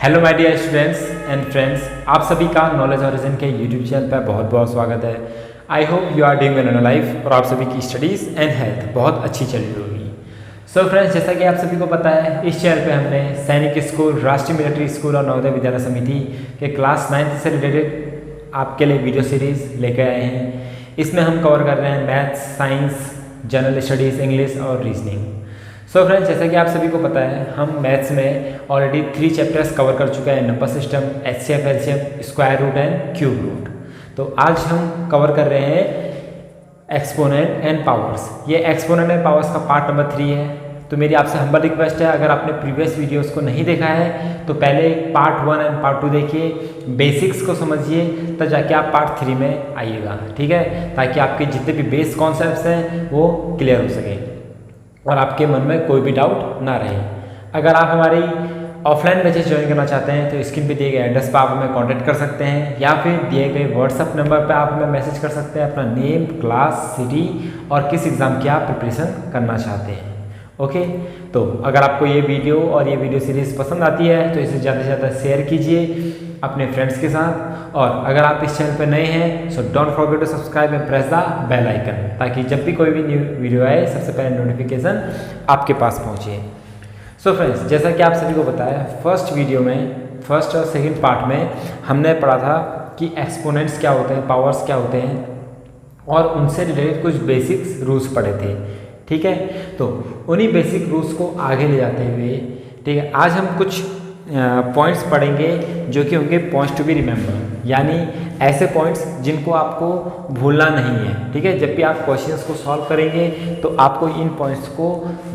Hello my dear students and friends, आप सभी का नॉलेज ओरिजिन के यूट्यूब चैनल पर बहुत बहुत स्वागत है। I hope you are doing well in life और आप सभी की स्टडीज़ एंड हेल्थ बहुत अच्छी चल रही होगी। सो फ्रेंड्स, जैसा कि आप सभी को पता है, इस चैनल पे हमने सैनिक स्कूल, राष्ट्रीय मिलिट्री स्कूल और नवोदय विद्यालय समिति के क्लास 9th से रिलेटेड आपके लिए वीडियो सीरीज़ लेकर आए हैं। इसमें हम कवर कर रहे हैं maths, science, general studies, English और रीजनिंग। सो फ्रेंड्स, जैसा कि आप सभी को पता है, हम मैथ्स में ऑलरेडी 3 चैप्टर्स कवर कर चुके हैं, number system, HCF, LCM, square root and cube root. तो आज हम कवर कर रहे हैं एक्सपोनेंट एंड पावर्स। ये एक्सपोनेंट एंड पावर्स का पार्ट नंबर 3 है। तो मेरी आपसे हम्बल रिक्वेस्ट है, अगर आपने प्रीवियस वीडियोस को नहीं देखा है तो पहले पार्ट 1 एंड पार्ट 2 देखिए, बेसिक्स को समझिए, तब जाके आप पार्ट 3 में आइएगा, ठीक है, ताकि आपके जितने भी बेस कॉन्सेप्ट्स हैं वो क्लियर हो सके और आपके मन में कोई भी डाउट ना रहे। अगर आप हमारी ऑफलाइन बैचेस ज्वाइन करना चाहते हैं तो स्क्रीन पे दिए गए एड्रेस पर आप हमें कांटेक्ट कर सकते हैं या फिर दिए गए व्हाट्सएप नंबर पर आप हमें मैसेज कर सकते हैं अपना नेम, क्लास, सिटी और किस एग्ज़ाम की आप प्रिपरेशन करना चाहते हैं। ओके, तो अगर आपको ये वीडियो और ये वीडियो सीरीज़ पसंद आती है तो इसे ज़्यादा से ज़्यादा शेयर कीजिए अपने फ्रेंड्स के साथ। और अगर आप इस चैनल पर नए हैं so don't forget to subscribe and press the bell icon, ताकि जब भी कोई भी न्यू वीडियो आए सबसे पहले नोटिफिकेशन आपके पास पहुंचे। सो फ्रेंड्स, जैसा कि आप सभी को बताया, फर्स्ट वीडियो में, फर्स्ट और सेकंड पार्ट में हमने पढ़ा था कि एक्सपोनेंट्स क्या होते हैं, पावर्स क्या होते हैं और उनसे रिलेटेड कुछ बेसिक्स रूल्स पढ़े थे, ठीक है। तो उन्हीं बेसिक रूल्स को आगे ले जाते हुए, ठीक है, आज हम कुछ पॉइंट्स पढ़ेंगे जो कि होंगे पॉइंट्स टू बी रिमेंबर, यानी ऐसे पॉइंट्स जिनको आपको भूलना नहीं है, ठीक है। जब भी आप क्वेश्चंस को सॉल्व करेंगे तो आपको इन पॉइंट्स को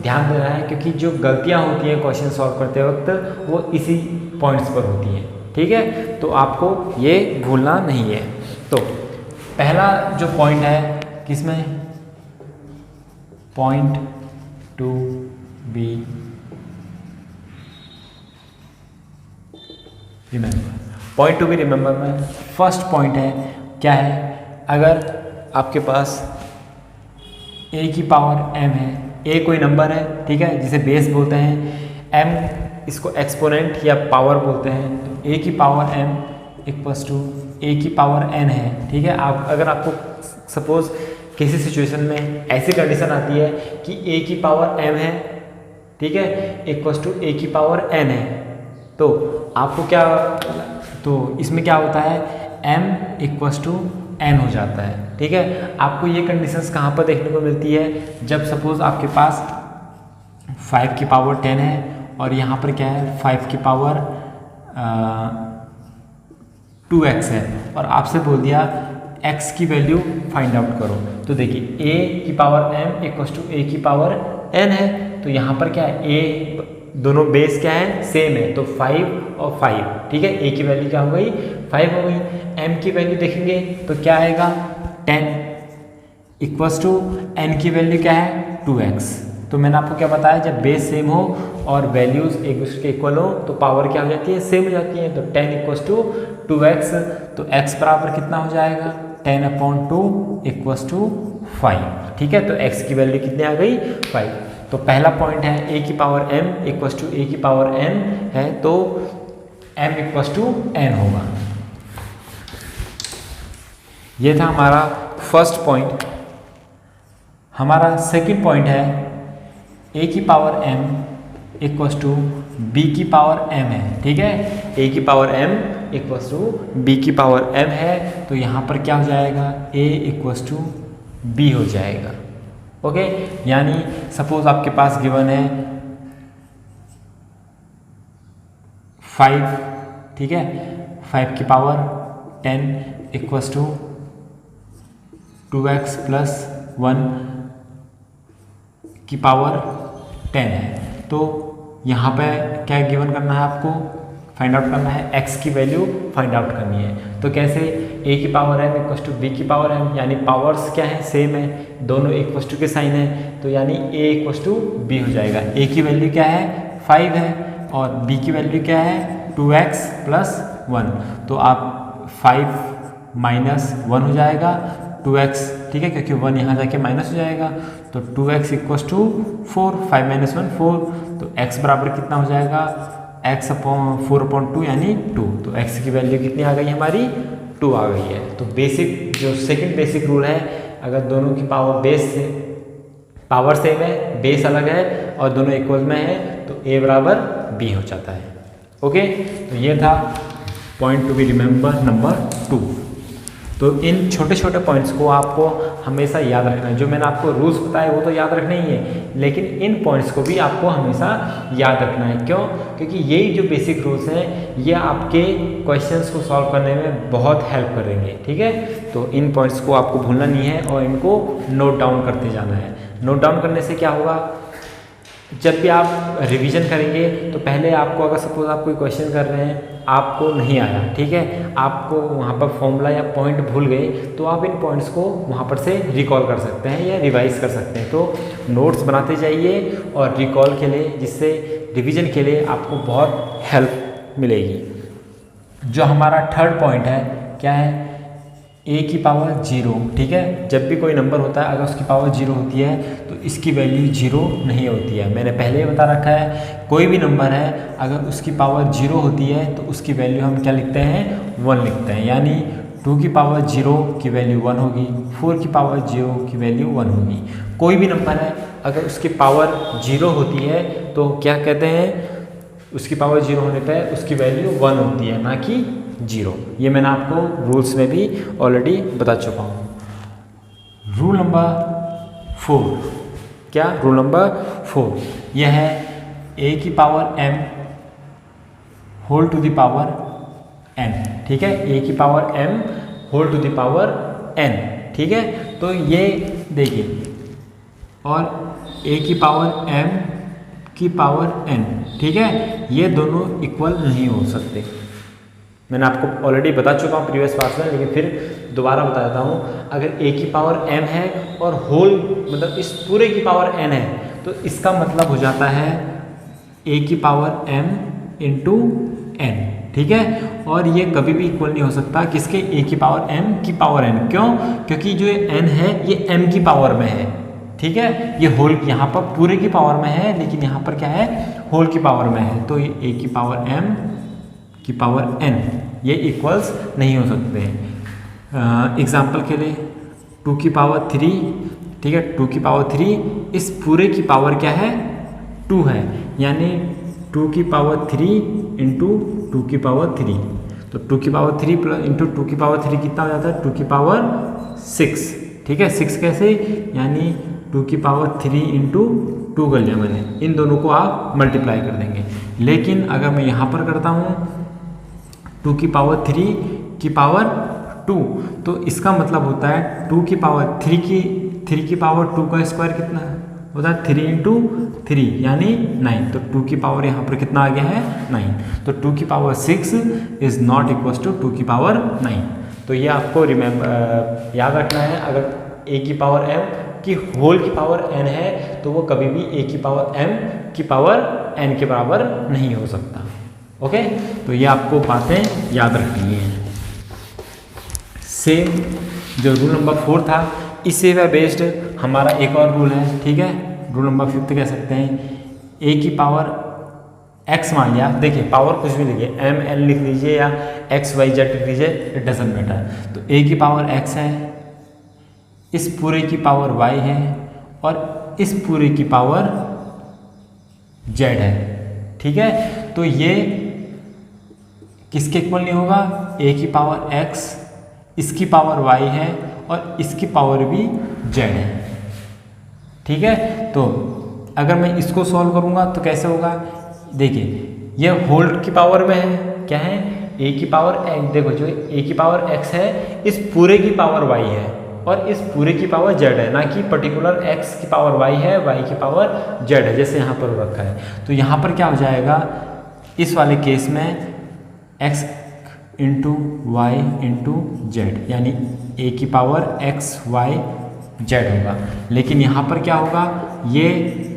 ध्यान देना है, क्योंकि जो गलतियां होती हैं क्वेश्चन सॉल्व करते वक्त वो इसी पॉइंट्स पर होती हैं, ठीक है। तो आपको ये भूलना नहीं है। तो पहला जो पॉइंट है किसमें, point to be remember. Point to be remember में फर्स्ट पॉइंट है, क्या है, अगर आपके पास a की पावर m है, a कोई नंबर है, ठीक है, जिसे बेस बोलते हैं, m इसको एक्सपोनेंट या पावर बोलते हैं, तो a की power m equals to a की पावर n है, ठीक है। आप अगर आपको सपोज किसी सिचुएशन में ऐसी कंडीशन आती है कि a की पावर m है, ठीक है, इक्वल्स टू a की पावर n है, तो आपको क्या, तो इसमें क्या होता है, m इक्वल्स टू n हो जाता है, ठीक है। आपको ये कंडीशंस कहाँ पर देखने को मिलती है, जब सपोज आपके पास 5 की पावर 10 है और यहाँ पर क्या है 5 की पावर 2x है और आपसे बोल दिया x की वैल्यू फाइंड आउट करो। तो देखिए a की power m equals to a की पावर n है, तो यहाँ पर क्या है, a दोनों बेस क्या है, सेम है, तो 5 और 5, ठीक है। a की वैल्यू क्या हो गई, 5 हो गई। m की वैल्यू देखेंगे तो क्या आएगा, 10 इक्वल्स टू n की वैल्यू क्या है, 2x। तो मैंने आपको क्या बताया, जब बेस सेम हो और वैल्यूज एक दूसरे के इक्वल हो तो पावर क्या हो जाती है, सेम हो जाती है। तो 10 इक्वल्स टू 2x, तो x बराबर कितना हो जाएगा, 10/2 इक्वल्स टू 5, ठीक है। तो x की वैल्यू कितनी आ गई, 5। तो पहला पॉइंट है a की power m equals to a की पावर n है, तो m इक्वल्स टू n होगा। ये था हमारा फर्स्ट पॉइंट। हमारा सेकंड पॉइंट है a की power m equals to b की पावर m है, ठीक है। a की power m equals to b की पावर m है, तो यहाँ पर क्या हो जाएगा, a इक्वल्स टू b हो जाएगा। ओके, यानी सपोज आपके पास गिवन है 5, ठीक है, 5 की power 10 equals to 2x plus 1 की पावर 10 है। तो यहाँ पे क्या गिवन करना है, आपको फाइंड आउट करना है, x की वैल्यू फाइंड आउट करनी है। तो कैसे, a की power m equals to b की पावर m, यानी पावर्स क्या है, सेम है, दोनों इक्वल्स टू के साइन है, तो यानी a इक्वल्स टू b हो जाएगा। a की वैल्यू क्या है, 5 है और b की वैल्यू क्या है, 2x प्लस 1, तो आप 5 माइनस 1 हो जाएगा 2x, ठीक है, क्योंकि 1 यहाँ जाके माइनस हो जाएगा, तो 2x इक्वल्स टू 4, 5 माइनस 1 4, तो x बराबर कितना हो जाएगा, एक्स अपॉन 4/2 यानी 2। तो एक्स की वैल्यू कितनी आ गई हमारी 2 आ गई है। तो बेसिक जो सेकंड बेसिक रूल है, अगर दोनों की पावर सेम है, बेस अलग है और दोनों इक्वल में है तो ए बराबर बी हो जाता है। ओके, तो ये था point to be remember number 2। तो इन छोटे छोटे पॉइंट्स को आपको हमेशा याद रखना है। जो मैंने आपको रूल्स बताए वो तो याद रखने ही है, लेकिन इन पॉइंट्स को भी आपको हमेशा याद रखना है। क्यों? क्योंकि यही जो बेसिक रूल्स हैं ये आपके क्वेश्चंस को सॉल्व करने में बहुत हेल्प करेंगे। ठीक है, तो इन पॉइंट्स को आपको भूलना नहीं है और इनको नोट डाउन करते जाना है। नोट डाउन करने से क्या होगा, जब भी आप रिवीजन करेंगे तो पहले आपको, अगर सपोज आप कोई क्वेश्चन कर रहे हैं आपको नहीं आया, ठीक है, आपको वहाँ पर फॉर्मूला या पॉइंट भूल गए, तो आप इन पॉइंट्स को वहाँ पर से रिकॉल कर सकते हैं या रिवाइज कर सकते हैं। तो नोट्स बनाते जाइए और रिकॉल के लिए, जिससे रिवीजन के लिए आपको बहुत हेल्प मिलेगी। जो हमारा थर्ड पॉइंट है क्या है, ए की पावर 0। ठीक है, जब भी कोई नंबर होता है अगर उसकी पावर 0 होती है तो इसकी वैल्यू 0 नहीं होती है। मैंने पहले ही बता रखा है, कोई भी नंबर है अगर उसकी पावर 0 होती है तो उसकी वैल्यू हम क्या लिखते हैं, 1 लिखते हैं। यानी 2 की पावर 0 की वैल्यू 1 होगी, 4 की पावर 0 की वैल्यू 1 होगी। कोई भी नंबर है अगर उसकी पावर 0 होती है तो क्या कहते हैं, उसकी पावर 0 होने पर उसकी वैल्यू 1 होती है, ना कि 0। ये मैंने आपको रूल्स में भी ऑलरेडी बता चुका हूँ। रूल नंबर 4, क्या रूल नंबर 4, यह है a की power m whole to the power n। ठीक है, a की power m whole to the power n। ठीक है, तो ये देखिए, और a की पावर m की पावर n, ठीक है, ये दोनों इक्वल नहीं हो सकते। मैंने आपको ऑलरेडी बता चुका हूँ प्रीवियस पार्ट में, लेकिन फिर दोबारा बता देता हूँ। अगर a की पावर m है और होल मतलब इस पूरे की पावर n है, तो इसका मतलब हो जाता है a की पावर m इंटू n। ठीक है, और ये कभी भी इक्वल नहीं हो सकता किसके, a की पावर m की पावर n। क्यों? क्योंकि जो n है ये m की पावर में है। ठीक है, ये होल यहाँ पर पूरे की पावर में है, लेकिन यहाँ पर क्या है, होल की पावर में है। तो ये a की पावर m की पावर n ये इक्वल्स नहीं हो सकते हैं। एग्जाम्पल के लिए 2 की पावर 3, ठीक है, 2 की पावर 3 इस पूरे की पावर क्या है, 2 है, यानी 2 की पावर 3 इंटू 2 की पावर 3। तो 2 की पावर 3 प्लस इंटू 2 की पावर 3 कितना हो जाता है, 2 की पावर 6। ठीक है, 6 कैसे, यानी 2 की पावर 3 इंटू 2 कर लिया मैंने, इन दोनों को आप मल्टीप्लाई कर देंगे। लेकिन अगर मैं यहाँ पर करता हूँ 2 की पावर 3 की पावर 2, तो इसका मतलब होता है 2 की पावर 3 की पावर 2 का स्क्वायर कितना होता है, 3 इंटू 3 यानी 9। तो 2 की पावर यहाँ पर कितना आ गया है, 9। तो 2 की power 6 is not equal to 2 की पावर 9। तो ये आपको याद रखना है। अगर a की पावर m की होल की पावर n है तो वो कभी भी a की पावर m की पावर n के बराबर नहीं हो सकता। ओके, तो ये आपको बातें याद रखनी है। सेम जो रूल नंबर 4 था, इससे वह बेस्ड हमारा एक और रूल है। ठीक है, रूल नंबर 5 कह सकते हैं। a की पावर x मान लिया, देखिए पावर कुछ भी लिखिए, m n लिख लीजिए या x y z लिख लीजिए, इट डजंट मैटर। तो a की पावर x है, इस पूरे की पावर y है और इस पूरे की पावर z है। ठीक है, तो ये किसके इक्वल नहीं होगा, a की पावर x, इसकी पावर y है और इसकी पावर भी z है। ठीक है, तो अगर मैं इसको सॉल्व करूंगा तो कैसे होगा, देखिए ये होल की पावर में है, क्या है, a की पावर x। देखो जो a की पावर x है इस पूरे की पावर y है और इस पूरे की पावर z है, ना कि पर्टिकुलर x की पावर y है, y की पावर z है, जैसे यहाँ पर रखा है। तो यहाँ पर क्या हो जाएगा, इस वाले केस में x into y into z, यानी a की पावर x y z होगा। लेकिन यहाँ पर क्या होगा, ये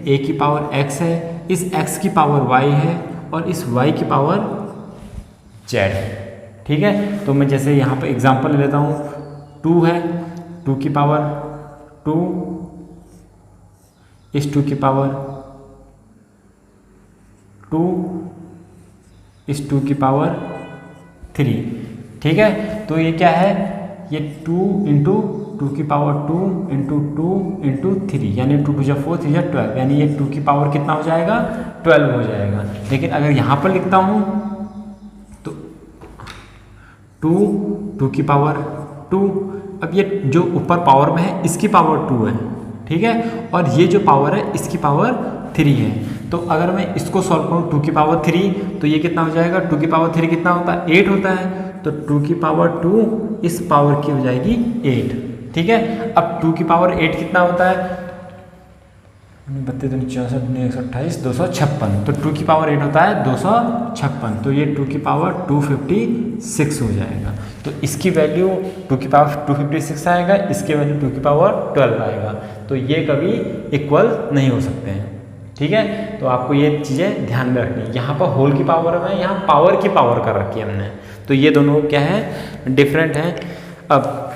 a की पावर x है, इस x की पावर y है और इस y की पावर z है। ठीक है, तो मैं जैसे यहाँ पर एग्जांपल ले लेता हूँ, 2 है, 2 की पावर 2 इस 2 की पावर 2 इस 2 की पावर 3, ठीक है। तो ये क्या है, ये 2 इंटू 2 की पावर 2 इंटू 2 इंटू 3, यानी 2 टू 4 3 12, यानी ये 2 की पावर कितना हो जाएगा, 12 हो जाएगा। लेकिन अगर यहाँ पर लिखता हूँ तो 2 की पावर 2, अब ये जो ऊपर पावर में है इसकी पावर 2 है, ठीक है, और ये जो पावर है इसकी पावर 3 है। तो अगर मैं इसको सॉल्व करूँ 2 की पावर 3, तो ये कितना हो जाएगा, 2 की पावर 3 कितना होता है, 8 होता है। तो 2 की पावर 2 इस पावर की हो जाएगी 8, ठीक है। अब 2 की पावर 8 कितना होता है, 32 64 128 256, तो 2 की पावर 8 होता है 256, तो ये 2 की पावर 256 हो जाएगा। तो इसकी वैल्यू 2 की पावर 256 आएगा, इसकी वैल्यू 2 की पावर 12 आएगा। तो ये कभी इक्वल नहीं हो सकते हैं, ठीक है। तो आपको ये चीज़ें ध्यान में रखनी है। यहाँ पर होल की पावर में, यहाँ पावर की पावर कर रखी है हमने, तो ये दोनों क्या है, डिफरेंट है। अब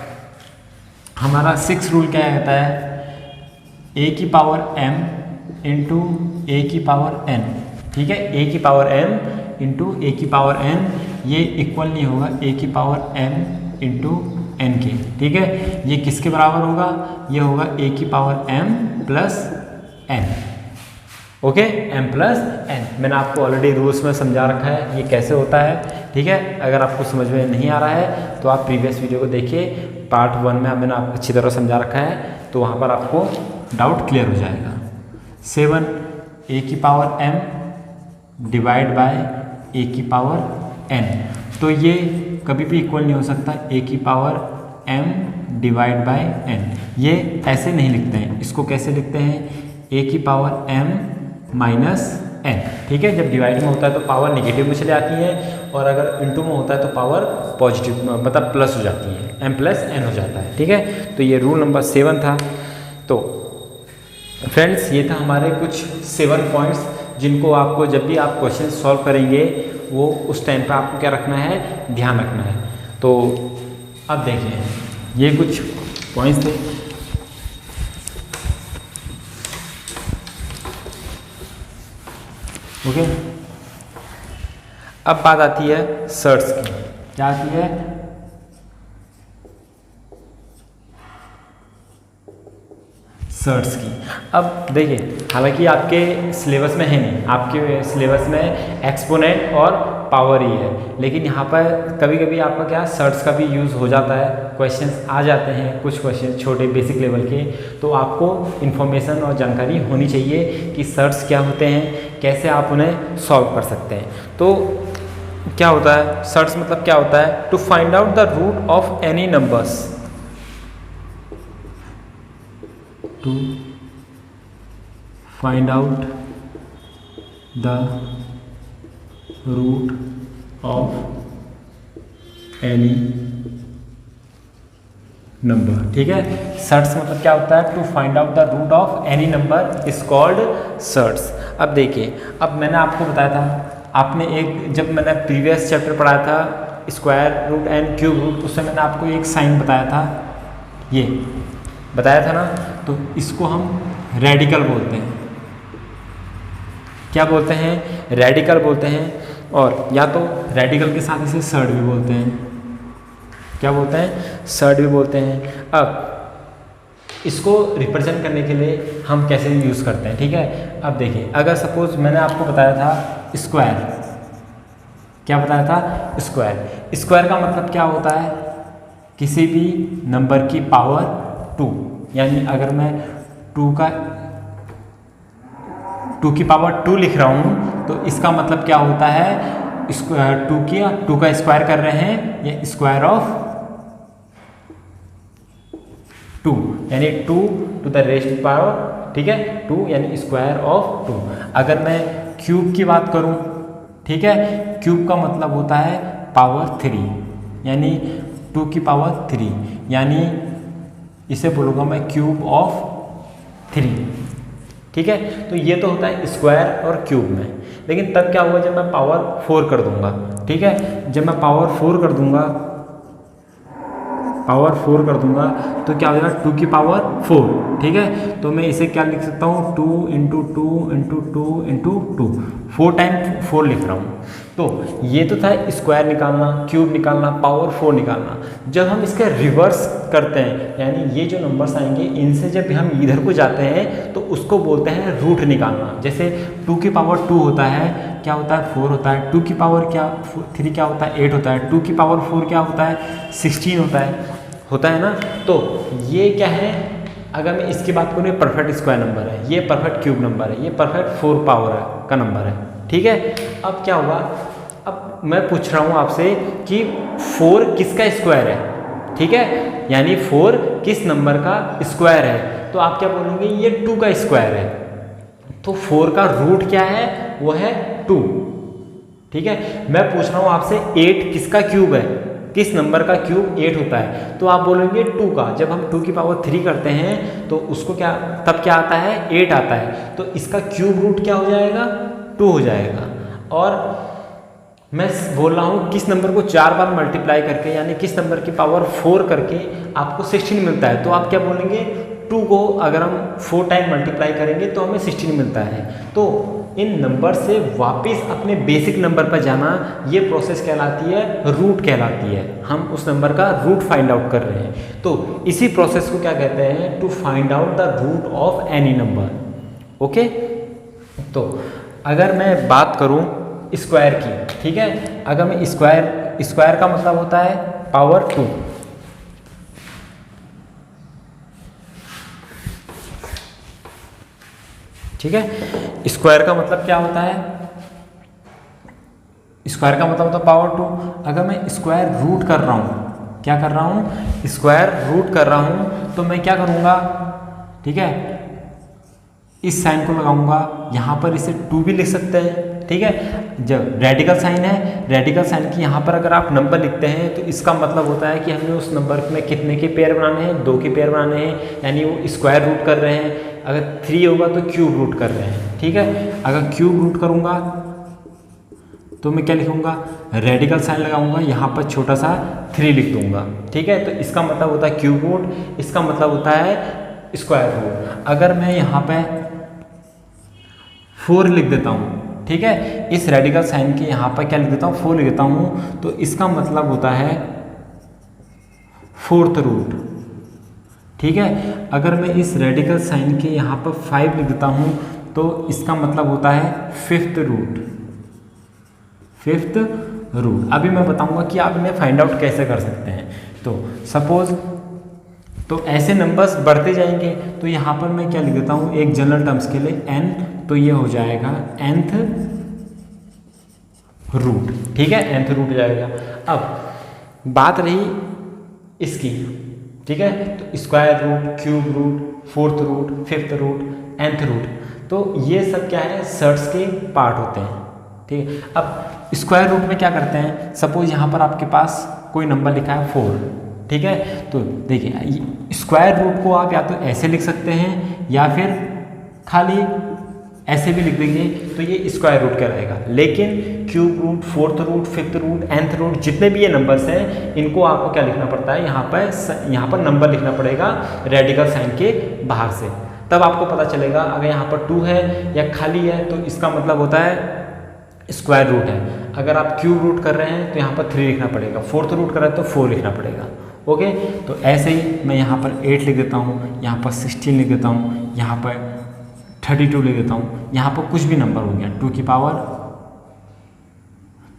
हमारा 6 रूल क्या कहता है, a की पावर m इंटू ए की पावर n, ठीक है। a की पावर m इंटू ए की पावर n, ये इक्वल नहीं होगा a की पावर m इंटू n के, ठीक है। ये किसके बराबर होगा, ये होगा a की power m plus n, okay, m plus n। मैंने आपको ऑलरेडी रूल्स में समझा रखा है ये कैसे होता है, ठीक है। अगर आपको समझ में नहीं आ रहा है तो आप प्रीवियस वीडियो को देखिए, पार्ट 1 में मैंने आपको अच्छी तरह समझा रखा है, तो वहाँ पर आपको डाउट क्लियर हो जाएगा। 7 a की power m divide by a की पावर n, तो ये कभी भी इक्वल नहीं हो सकता a की power m divide by n। ये ऐसे नहीं लिखते हैं, इसको कैसे लिखते हैं, a की पावर m माइनस n, ठीक है। जब डिवाइड में होता है तो पावर नेगेटिव में चले आती है, और अगर इंटू में होता है तो पावर पॉजिटिव मतलब प्लस हो जाती है, m प्लस n हो जाता है, ठीक है। तो ये रूल नंबर 7 था। तो फ्रेंड्स ये था हमारे कुछ 7 पॉइंट्स, जिनको आपको जब भी आप क्वेश्चन सॉल्व करेंगे वो उस टाइम पर आपको क्या रखना है, ध्यान रखना है। तो अब देखिए ये कुछ पॉइंट्स थे। ओके, अब बात आती है सर्ट्स की। क्या आती है, सर्ट्स की। अब देखिए, हालांकि आपके सिलेबस में है नहीं, आपके सिलेबस में एक्सपोनेंट और पावर ही है, लेकिन यहाँ पर कभी कभी आपका क्या सर्ट्स का भी यूज़ हो जाता है, क्वेश्चंस आ जाते हैं, कुछ क्वेश्चन छोटे बेसिक लेवल के, तो आपको इन्फॉर्मेशन और जानकारी होनी चाहिए कि सर्ट्स क्या होते हैं, कैसे आप उन्हें सॉल्व कर सकते हैं। तो क्या होता है सर्ट्स, मतलब क्या होता है, to find out the root of any numbers, to find out the root of any number, ठीक है। सर्ट्स मतलब क्या होता है, to find out the root of any number is called surds. अब देखिए, अब मैंने आपको बताया था, आपने एक जब मैंने प्रीवियस चैप्टर पढ़ाया था square root and cube root, उससे मैंने आपको एक साइन बताया था, ये बताया था ना। तो इसको हम रेडिकल बोलते हैं, क्या बोलते हैं, रेडिकल बोलते हैं, और या तो रेडिकल के साथ इसे सर्ड भी बोलते हैं, क्या बोलते हैं, सर्ड भी बोलते हैं। अब इसको रिप्रेजेंट करने के लिए हम कैसे यूज़ करते हैं, ठीक है। अब देखिए, अगर सपोज मैंने आपको बताया था स्क्वायर, क्या बताया था, स्क्वायर। स्क्वायर का मतलब क्या होता है, किसी भी नंबर की पावर 2, यानी अगर मैं 2 की पावर 2 लिख रहा हूँ, तो इसका मतलब क्या होता है, 2 का स्क्वायर कर रहे हैं, या स्क्वायर ऑफ 2, यानी 2 टू द रेस्ट पावर, ठीक है, 2 यानी स्क्वायर ऑफ 2। अगर मैं क्यूब की बात करूँ, ठीक है, क्यूब का मतलब होता है पावर 3, यानी 2 की पावर 3, यानी इसे बोलूँगा मैं क्यूब ऑफ 3, ठीक है। तो ये तो होता है स्क्वायर और क्यूब में। लेकिन तब क्या होगा जब मैं पावर 4 कर दूंगा, ठीक है। जब मैं पावर 4 कर दूंगा, तो क्या हो जाएगा, 2 की पावर 4, ठीक है। तो मैं इसे क्या लिख सकता हूँ, 2 इंटू 2 इंटू 2 इंटू 2, 4 टाइम 4 लिख रहा हूँ। तो ये तो था स्क्वायर निकालना, क्यूब निकालना, पावर 4 निकालना। जब हम इसका रिवर्स करते हैं, यानी ये जो नंबर्स आएंगे इनसे जब हम इधर को जाते हैं तो उसको बोलते हैं रूट निकालना। जैसे 2 की पावर 2 होता है, क्या होता है 4 होता है, 2 की पावर 3 क्या होता है 8 होता है, 2 की पावर 4 क्या होता है 16 होता है ना। तो ये क्या है, अगर मैं इसकी बात करूँ, परफेक्ट स्क्वायर नंबर है, ये परफेक्ट क्यूब नंबर है, ये परफेक्ट 4 पावर का नंबर है, ठीक है। अब क्या होगा, अब मैं पूछ रहा हूँ आपसे कि 4 किसका स्क्वायर है, ठीक है, यानी 4 किस नंबर का स्क्वायर है, तो आप क्या बोलेंगे, ये 2 का स्क्वायर है। तो 4 का रूट क्या है, वो है 2, ठीक है। मैं पूछ रहा हूँ आपसे 8 किसका क्यूब है, किस नंबर का क्यूब 8 होता है, तो आप बोलेंगे 2 का। जब हम 2 की पावर 3 करते हैं तो उसको तब क्या आता है 8 आता है, तो इसका क्यूब रूट क्या हो जाएगा 2 हो जाएगा। और मैं बोल रहा हूँ किस नंबर को 4 बार मल्टीप्लाई करके, यानी किस नंबर की पावर 4 करके आपको 16 मिलता है, तो आप क्या बोलेंगे 2 को अगर हम 4 टाइम मल्टीप्लाई करेंगे तो हमें 16 मिलता है। तो इन नंबर से वापस अपने बेसिक नंबर पर जाना, ये प्रोसेस कहलाती है रूट कहलाती है। हम उस नंबर का रूट फाइंड आउट कर रहे हैं, तो इसी प्रोसेस को क्या कहते हैं, to find out the root of any number. Okay, तो अगर मैं बात करूं स्क्वायर की, ठीक है, अगर मैं स्क्वायर का मतलब होता है पावर 2, ठीक है। स्क्वायर का मतलब क्या होता है, स्क्वायर का मतलब होता है पावर 2। अगर मैं स्क्वायर रूट कर रहा हूँ, क्या कर रहा हूँ, स्क्वायर रूट कर रहा हूँ, तो मैं क्या करूँगा, ठीक है, इस साइन को लगाऊंगा, यहाँ पर इसे 2 भी लिख सकते हैं, ठीक है। जब रेडिकल साइन है, रेडिकल साइन की यहाँ पर अगर आप नंबर लिखते हैं तो इसका मतलब होता है कि हमें उस नंबर में कितने के पेयर बनाने हैं, 2 के पेयर बनाने हैं, यानी वो स्क्वायर रूट कर रहे हैं। अगर 3 होगा तो क्यूब रूट कर रहे हैं, ठीक है। अगर क्यूब रूट करूँगा तो मैं क्या लिखूँगा, रेडिकल साइन लगाऊंगा, यहाँ पर छोटा सा 3 लिख दूंगा, ठीक है। तो इसका मतलब होता है क्यूब रूट, इसका मतलब होता है स्क्वायर रूट। अगर मैं यहाँ पे 4 लिख देता हूँ, ठीक है, इस रेडिकल साइन के यहाँ पर क्या लिख देता हूँ 4 लिख देता हूँ, तो इसका मतलब होता है 4th रूट, ठीक है। अगर मैं इस रेडिकल साइन के यहाँ पर 5 लिख देता हूँ तो इसका मतलब होता है 5th रूट, 5th रूट। अभी मैं बताऊंगा कि आप इन्हें फाइंड आउट कैसे कर सकते हैं। तो सपोज, तो ऐसे नंबर्स बढ़ते जाएंगे, तो यहाँ पर मैं क्या लिख देता हूँ एक जनरल टर्म्स के लिए n, तो ये हो जाएगा nth रूट, ठीक है, nth रूट जाएगा। अब बात रही इसकी, ठीक है, तो square root, cube root, 4th root, 5th root, nth root, तो ये सब क्या है सर्ट्स के पार्ट होते हैं, ठीक है। अब स्क्वायर रूट में क्या करते हैं, सपोज यहाँ पर आपके पास कोई नंबर लिखा है 4, ठीक है, तो देखिए स्क्वायर रूट को आप या तो ऐसे लिख सकते हैं या फिर खाली ऐसे भी लिख देंगे, तो ये स्क्वायर रूट कहलाएगा। लेकिन cube root, 4th root, 5th root, nth root, जितने भी ये नंबर्स हैं, इनको आपको क्या लिखना पड़ता है, यहाँ पर नंबर लिखना पड़ेगा रेडिकल साइन के बाहर से, तब आपको पता चलेगा। अगर यहाँ पर 2 है या खाली है तो इसका मतलब होता है स्क्वायर रूट है। अगर आप क्यूब रूट कर रहे हैं तो यहाँ पर 3 लिखना पड़ेगा, 4th रूट कर रहे हैं तो 4 लिखना पड़ेगा। ओके, तो ऐसे ही मैं यहाँ पर 8 लिख देता हूँ, यहाँ पर 16 लिख देता हूँ, यहाँ पर 32 लिख देता हूँ, यहाँ पर कुछ भी नंबर हो गया 2 की पावर,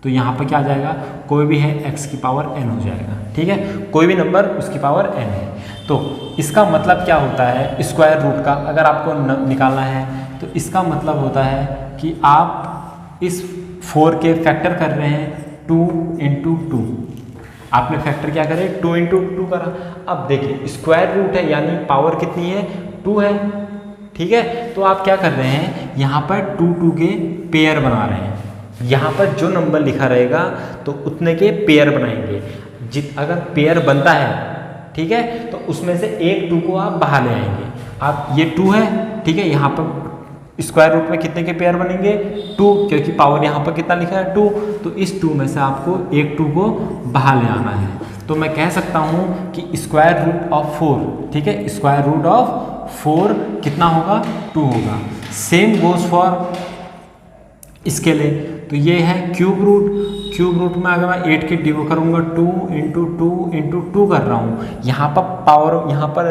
तो यहाँ पर क्या आ जाएगा, कोई भी है x की पावर n हो जाएगा, ठीक है, कोई भी नंबर उसकी पावर n है। तो इसका मतलब क्या होता है स्क्वायर रूट का, अगर आपको निकालना है तो इसका मतलब होता है कि आप इस 4 के फैक्टर कर रहे हैं 2 × 2, आपने फैक्टर क्या करे 2 × 2 करा। अब देखिए स्क्वायर रूट है यानी पावर कितनी है 2 है, ठीक है, तो आप क्या कर रहे हैं यहाँ पर 2 2 के पेयर बना रहे हैं, यहाँ पर जो नंबर लिखा रहेगा तो उतने के पेयर बनाएंगे। अगर पेयर बनता है, ठीक है, तो उसमें से एक 2 को आप बाहर ले आएंगे। आप ये 2 है, ठीक है, यहाँ पर स्क्वायर रूट में कितने के पेयर बनेंगे 2, क्योंकि पावर यहाँ पर कितना लिखा है 2, तो इस 2 में से आपको एक 2 को बाहर ले आना है। तो मैं कह सकता हूँ कि स्क्वायर रूट ऑफ 4, ठीक है, स्क्वायर रूट ऑफ 4 कितना होगा 2 होगा। सेम गोज फॉर इसके लिए, तो ये है क्यूब रूट। क्यूब रूट में अगर मैं 8 के डिवो करूँगा 2 इंटू 2 इंटू 2 कर रहा हूँ। यहाँ पर पावर, यहाँ पर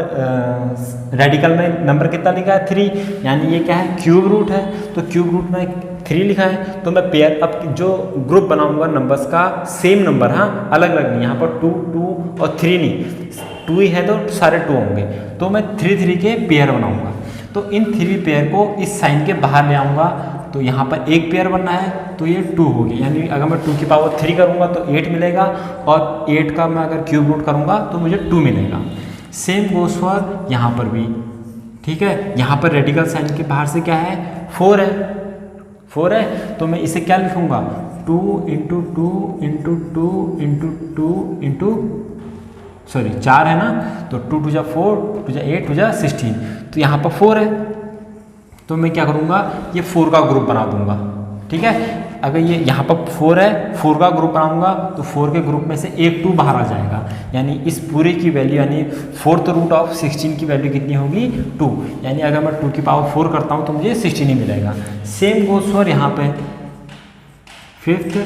रेडिकल में नंबर कितना लिखा है 3, यानी ये क्या है क्यूब रूट है। तो क्यूब रूट में 3 लिखा है, तो मैं पेयर अब जो ग्रुप बनाऊंगा नंबर्स का सेम नंबर, हाँ अलग अलग नहीं, यहाँ पर 2 2 और 3 नहीं, 2 ही है तो सारे 2 होंगे। तो मैं 3 3 के पेयर बनाऊंगा। तो इन 3 पेयर को इस साइन के बाहर ले आऊँगा, तो यहाँ पर एक पेयर बनना है तो ये 2 होगी, यानी अगर मैं 2 की पावर 3 करूँगा तो 8 मिलेगा, और 8 का मैं अगर क्यूब रूट करूँगा तो मुझे 2 मिलेगा। सेम गोस फॉर यहाँ पर भी, ठीक है। यहाँ पर रेडिकल साइन के बाहर से क्या है 4 है, 4 है, तो मैं इसे क्या लिखूँगा 2 into 2 into 2 into 2 into sorry 4 है ना, तो 2 2 जा 4, 2 जा 8, 2 जा 16, तो यहाँ पर 4 है, तो मैं क्या करूँगा ये 4 का ग्रुप बना दूंगा, ठीक है। अगर ये यहाँ पर 4 है, 4 का ग्रुप बनाऊंगा तो 4 के ग्रुप में से एक 2 बाहर आ जाएगा, यानी इस पूरे की वैल्यू यानी 4th रूट ऑफ 16 की वैल्यू कितनी होगी 2, यानी अगर मैं 2 की पावर 4 करता हूँ तो मुझे 16 ही मिलेगा। सेम गोस फॉर यहाँ पे 5th,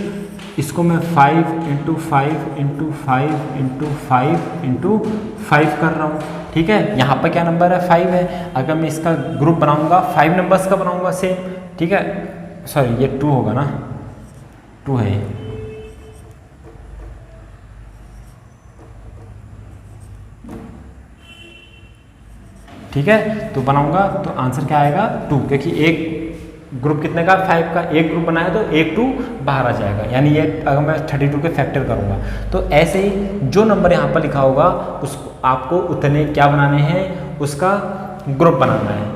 इसको मैं 5 इंटू 5 इंटू 5 इंटू 5 इंटू 5 कर रहा हूँ, ठीक है। यहाँ पर क्या नंबर है 5 है, अगर मैं इसका ग्रुप बनाऊंगा 5 नंबर्स का बनाऊंगा सेम, ठीक है। सॉरी ये 2 होगा ना, 2 है ये, ठीक है। तो बनाऊंगा तो आंसर क्या आएगा 2, क्योंकि एक ग्रुप कितने का 5 का, एक ग्रुप बनाया तो एक 2 बाहर आ जाएगा, यानी ये अगर मैं 32 के फैक्टर करूंगा तो ऐसे ही जो नंबर यहाँ पर लिखा होगा उसको आपको उतने क्या बनाने हैं, उसका ग्रुप बनाना है,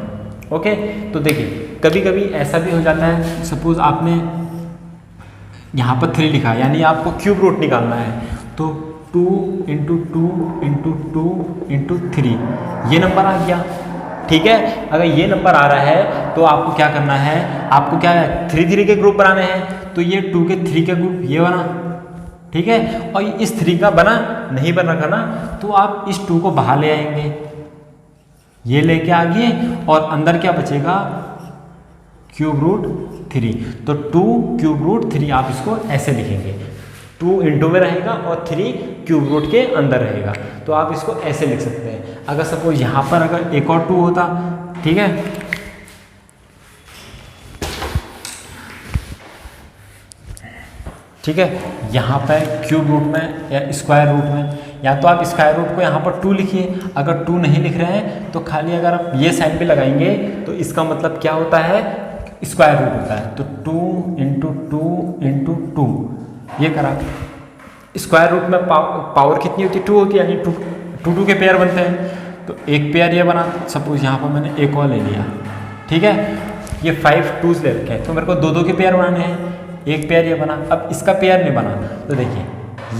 ओके। तो देखिए कभी कभी ऐसा भी हो जाता है, सपोज आपने यहाँ पर 3 लिखा है, यानी आपको क्यूब रूट निकालना है, तो 2 इंटू 2 इंटू 2 इंटू 3 ये नंबर आ गया, ठीक है। अगर ये नंबर आ रहा है तो आपको क्या करना है, आपको क्या है 3 3 के ग्रुप बनाने हैं, तो ये 2 के 3 के ग्रुप ये बना, ठीक है। और इस 3 का बना नहीं बना करना, तो आप इस 2 को बाहर ले आएंगे, ये लेके आ गए, और अंदर क्या बचेगा क्यूब रूट 3, तो 2 क्यूब रूट 3 आप इसको ऐसे लिखेंगे, 2 इंटू में रहेगा और 3 क्यूब रूट के अंदर रहेगा, तो आप इसको ऐसे लिख सकते हैं। अगर सपोज यहाँ पर अगर एक और 2 होता, ठीक है, ठीक है, यहाँ पर क्यूब रूट में या स्क्वायर रूट में, या तो आप स्क्वायर रूट को यहाँ पर 2 लिखिए, अगर 2 नहीं लिख रहे हैं तो खाली अगर आप ये साइन भी लगाएंगे तो इसका मतलब क्या होता है स्क्वायर रूट होता है, तो 2 इंटू 2 इंटू 2 ये करा। स्क्वायर रूट में पावर कितनी होती है 2 होती है, यानी 2 2 के पेयर बनते हैं, तो एक पेयर ये बना, सपोज यहाँ पर मैंने एक और ले लिया, ठीक है। ये 5 2s ले रखे हैं, तो मेरे को 2 2 के पेयर बनाने हैं, एक पेयर ये बना। अब इसका पेयर नहीं बना, तो देखिए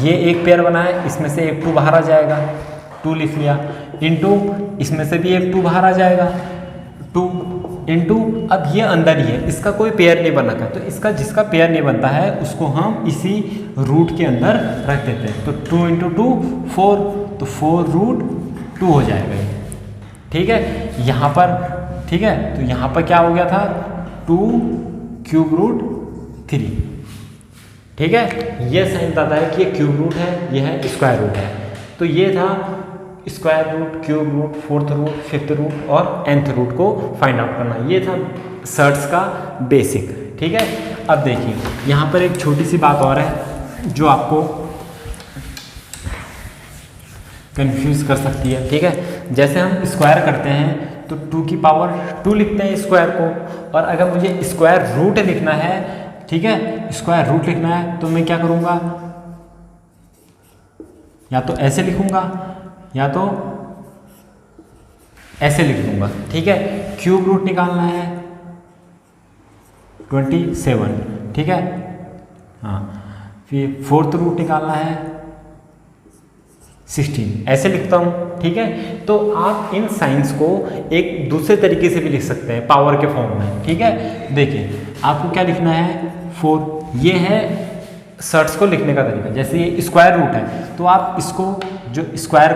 ये एक पेयर बना है, इसमें से एक 2 बाहर आ जाएगा, 2 लिख लिया, इंटू इसमें से भी एक 2 बाहर आ जाएगा, 2 इंटू अब ये अंदर ही है, इसका कोई पेयर नहीं बन रखा, तो इसका जिसका पेयर नहीं बनता है उसको हम इसी रूट के अंदर रख देते हैं, तो 2 इंटू 2 4, तो 4 रूट 2 हो जाएगा ये, ठीक है। यहाँ पर ठीक है, तो यहाँ पर क्या हो गया था 2 क्यूब रूट 3, ठीक है। ये साइन बताता है कि ये क्यूब रूट है, ये है स्क्वायर रूट है, तो ये था square root, cube root, 4th root, 5th root और nth रूट को फाइंड आउट करना, ये था सर्ट्स का बेसिक, ठीक है। अब देखिए यहाँ पर एक छोटी सी बात और है जो आपको कंफ्यूज कर सकती है, ठीक है। जैसे हम स्क्वायर करते हैं तो 2 की पावर 2 लिखते हैं स्क्वायर को, और अगर मुझे स्क्वायर रूट लिखना है, ठीक है, स्क्वायर रूट लिखना है, तो मैं क्या करूँगा, या तो ऐसे लिखूँगा या तो ऐसे लिख दूंगा, ठीक है। क्यूब रूट निकालना है 27, ठीक है, हाँ। फिर 4th रूट निकालना है 16, ऐसे लिखता हूँ, ठीक है। तो आप इन साइंस को एक दूसरे तरीके से भी लिख सकते हैं पावर के फॉर्म में, ठीक है। देखिए आपको क्या लिखना है 4, ये है सर्ट्स को लिखने का तरीका। जैसे ये स्क्वायर रूट है तो आप इसको जो स्क्वायर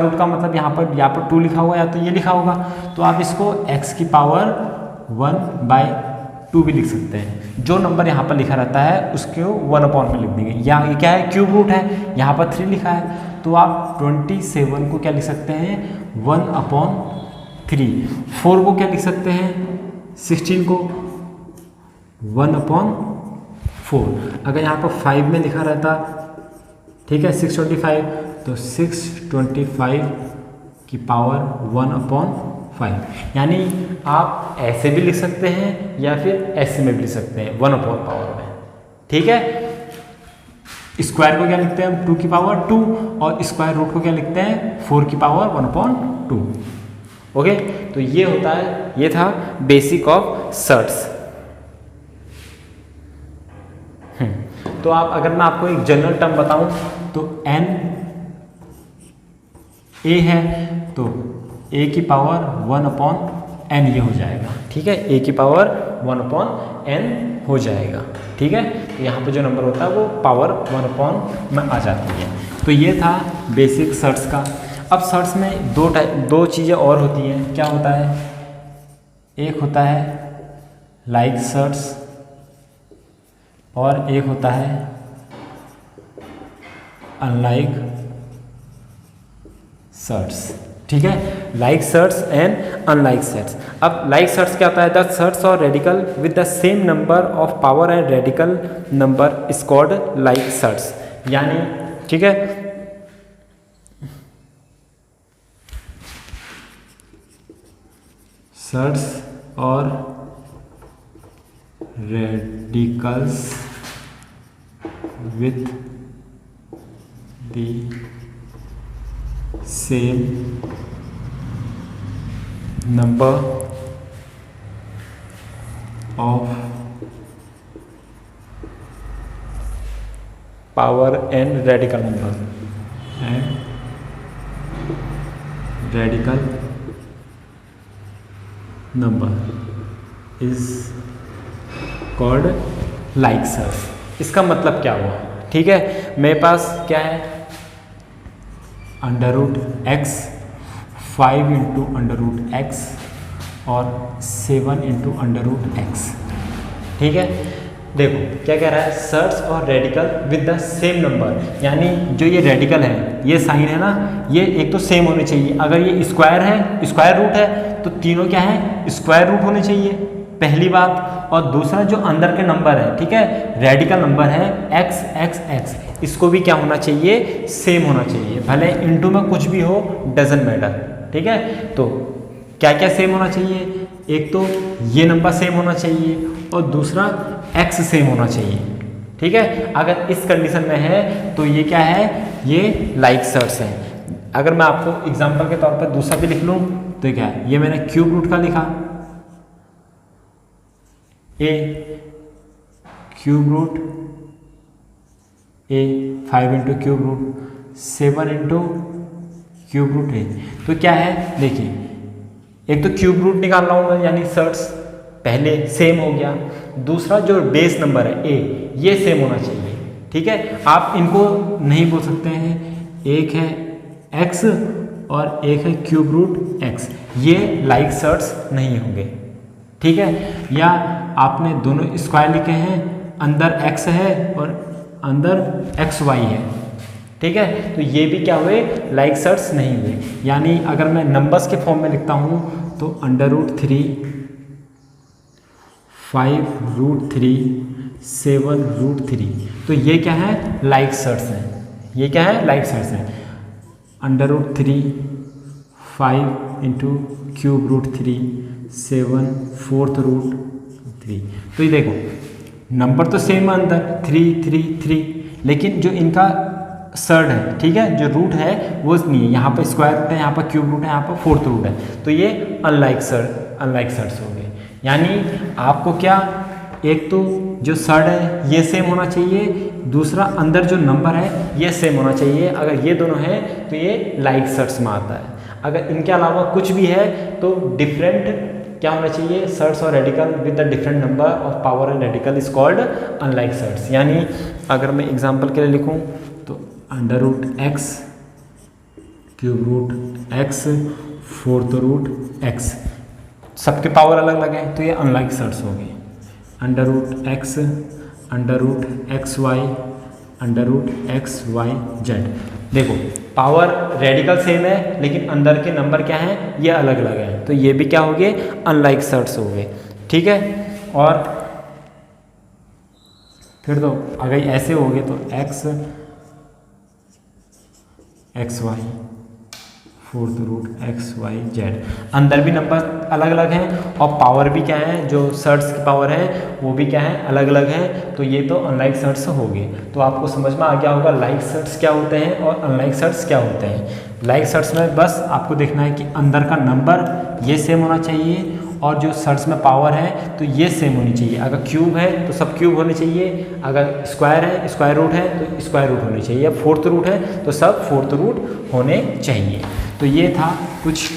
रूट का मतलब यहाँ पर 2 लिखा होगा या तो ये लिखा होगा, तो आप इसको x की पावर 1 बाय 2 भी लिख सकते हैं। जो नंबर यहाँ पर लिखा रहता है उसको 1 में लिख देंगे। या ये क्या है, क्यूब रूट है, यहाँ पर 3 लिखा है, तो आप 27 को क्या लिख सकते हैं, 1/3। 4 को क्या लिख सकते हैं, 16 को 1/4। अगर यहाँ पर 5 में लिखा रहता, ठीक है, 625, तो 625 की पावर 1/5। यानी आप ऐसे भी लिख सकते हैं या फिर ऐसे में भी लिख सकते हैं, 1/पावर में, ठीक है। स्क्वायर को क्या लिखते हैं हम, 2 की पावर 2, और स्क्वायर रूट को क्या लिखते हैं, 4 की पावर 1/2। ओके, तो ये होता है, ये था बेसिक ऑफ सर्ट्स। तो आप, अगर मैं आपको एक जनरल टर्म बताऊं तो n a है तो a की पावर 1/n ये हो जाएगा, ठीक है, a की पावर 1/n हो जाएगा, ठीक है। तो यहाँ पे जो नंबर होता है वो पावर 1/n में आ जाती है। तो ये था बेसिक सर्ट्स का। अब सर्ट्स में दो चीज़ें और होती हैं। क्या होता है, एक होता है लाइक सर्ट्स और एक होता है अनलाइक सर्ट्स, ठीक है, like surds and unlike surds. अब लाइक सर्ट्स क्या होता है, द सर्ट्स और radical with the same number of power and radical number is called like surds. यानी, ठीक है, सर्ट्स और radicals with the same number of power and radical number is called like surds. इसका मतलब क्या हुआ, ठीक है, मेरे पास क्या है, √x 5 × √x और 7 × √x, ठीक है। देखो क्या कह रहा है, सर्ट्स और radical with the same number, यानी जो ये रेडिकल है, ये साइन है ना, ये एक तो सेम होने चाहिए। अगर ये स्क्वायर है, स्क्वायर रूट है, तो तीनों क्या है, स्क्वायर रूट होने चाहिए, पहली बात। और दूसरा जो अंदर के नंबर है, ठीक है, रेडिकल नंबर है x x x, इसको भी क्या होना चाहिए, सेम होना चाहिए, भले इनटू में कुछ भी हो, डजंट मैटर, ठीक है। तो क्या क्या सेम होना चाहिए, एक तो ये नंबर सेम होना चाहिए और दूसरा x सेम होना चाहिए, ठीक है। अगर इस कंडीशन में है तो ये क्या है, ये लाइक सर्ट्स है। अगर मैं आपको एग्जांपल के तौर पर दूसरा भी लिख लूँ तो क्या है, ये मैंने क्यूब रूट का लिखा, a cube root a 5 × cube root 7 × cube root a। तो क्या है, देखिए, एक तो क्यूब रूट निकाल रहा हूँ मैं, यानी सर्ट्स पहले सेम हो गया, दूसरा जो बेस नंबर है a, ये सेम होना चाहिए, ठीक है। आप इनको नहीं बोल सकते हैं, एक है x और एक है क्यूब रूट x, ये लाइक सर्ट्स नहीं होंगे, ठीक है। या आपने दोनों स्क्वायर लिखे हैं, अंदर x है और अंदर xy है, ठीक है, तो ये भी क्या हुए, लाइक सर्ट्स नहीं हुए। यानी अगर मैं नंबर्स के फॉर्म में लिखता हूँ तो √3 5√3 7√3, तो ये क्या है, लाइक सर्ट्स हैं, ये क्या है, लाइक सर्ट्स हैं। √3 5 × क्यूब रूट 3 7 4√3, तो ये देखो नंबर तो सेम है, अंदर 3 3 3, लेकिन जो इनका सर्ड है, ठीक है, जो रूट है वो नहीं है, यहाँ पर स्क्वायर रूट है, यहाँ पर क्यूब रूट है, यहाँ पर 4th रूट है, तो ये अनलाइक सर्ट्स हो गए। यानी आपको क्या, एक तो जो सर्ड है ये सेम होना चाहिए, दूसरा अंदर जो नंबर है ये सेम होना चाहिए। अगर ये दोनों हैं तो ये लाइक सर्ट्स में आता है। अगर इनके अलावा कुछ भी है तो डिफरेंट क्या होना चाहिए, सर्ट्स और radical with the different number of power and radical is called unlike surds. यानी अगर मैं एग्जांपल के लिए लिखूं तो √x cube root x 4th root x, सबके पावर अलग अलग है, तो ये अनलाइक सर्ट्स हो गए। √x √xy √xyz। देखो पावर रेडिकल सेम है लेकिन अंदर के नंबर क्या हैं, ये अलग अलग हैं, तो ये भी क्या हो गए, अनलाइक सर्ट्स हो गए। ठीक है, और फिर तो अगर ऐसे हो गए तो x xy √xyz, अंदर भी नंबर अलग अलग हैं और पावर भी क्या है, जो सर्ट्स की पावर है वो भी क्या है, अलग अलग हैं। तो ये तो अनलाइक सर्ट्स हो गए। तो आपको समझ में आ गया होगा लाइक सर्ट्स क्या होते हैं और अनलाइक सर्ट्स क्या होते हैं। लाइक सर्ट्स में बस आपको देखना है कि अंदर का नंबर ये सेम होना चाहिए और जो सर्ट्स में पावर है तो ये सेम होनी चाहिए। अगर क्यूब है तो सब क्यूब होने चाहिए, अगर स्क्वायर है, स्क्वायर रूट है तो स्क्वायर रूट होनी चाहिए, या फोर्थ रूट है तो सब फोर्थ रूट होने चाहिए। तो ये था कुछ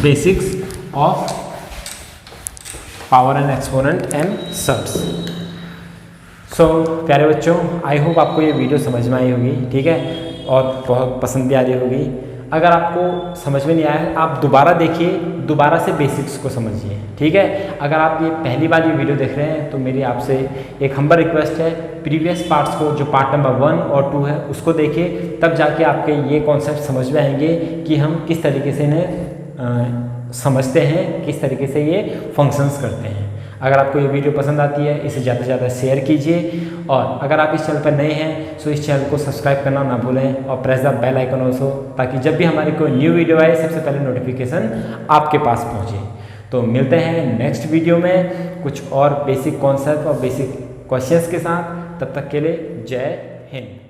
basics of power and exponent and surds. So प्यारे बच्चों, आई होप आपको ये वीडियो समझ में आई होगी। ठीक है, और बहुत पसंद भी आ रही होगी। अगर आपको समझ में नहीं आया, आप दोबारा देखिए, दोबारा से बेसिक्स को समझिए। ठीक है, अगर आप ये पहली बार ये वीडियो देख रहे हैं तो मेरी आपसे एक हम्बल रिक्वेस्ट है, प्रीवियस पार्ट्स को जो पार्ट नंबर 1 और 2 है उसको देखिए, तब जाके आपके ये कॉन्सेप्ट समझ में आएंगे कि हम किस तरीके से इन्हें समझते हैं, किस तरीके से ये फंक्शंस करते हैं। अगर आपको ये वीडियो पसंद आती है इसे ज़्यादा से ज़्यादा शेयर कीजिए, और अगर आप इस चैनल पर नए हैं तो इस चैनल को सब्सक्राइब करना ना भूलें और press the bell icon also, ताकि जब भी हमारी कोई न्यू वीडियो आए सबसे पहले नोटिफिकेशन आपके पास पहुँचे। तो मिलते हैं नेक्स्ट वीडियो में कुछ और बेसिक कॉन्सेप्ट और बेसिक क्वेश्चंस के साथ। तब तक के लिए जय हिंद।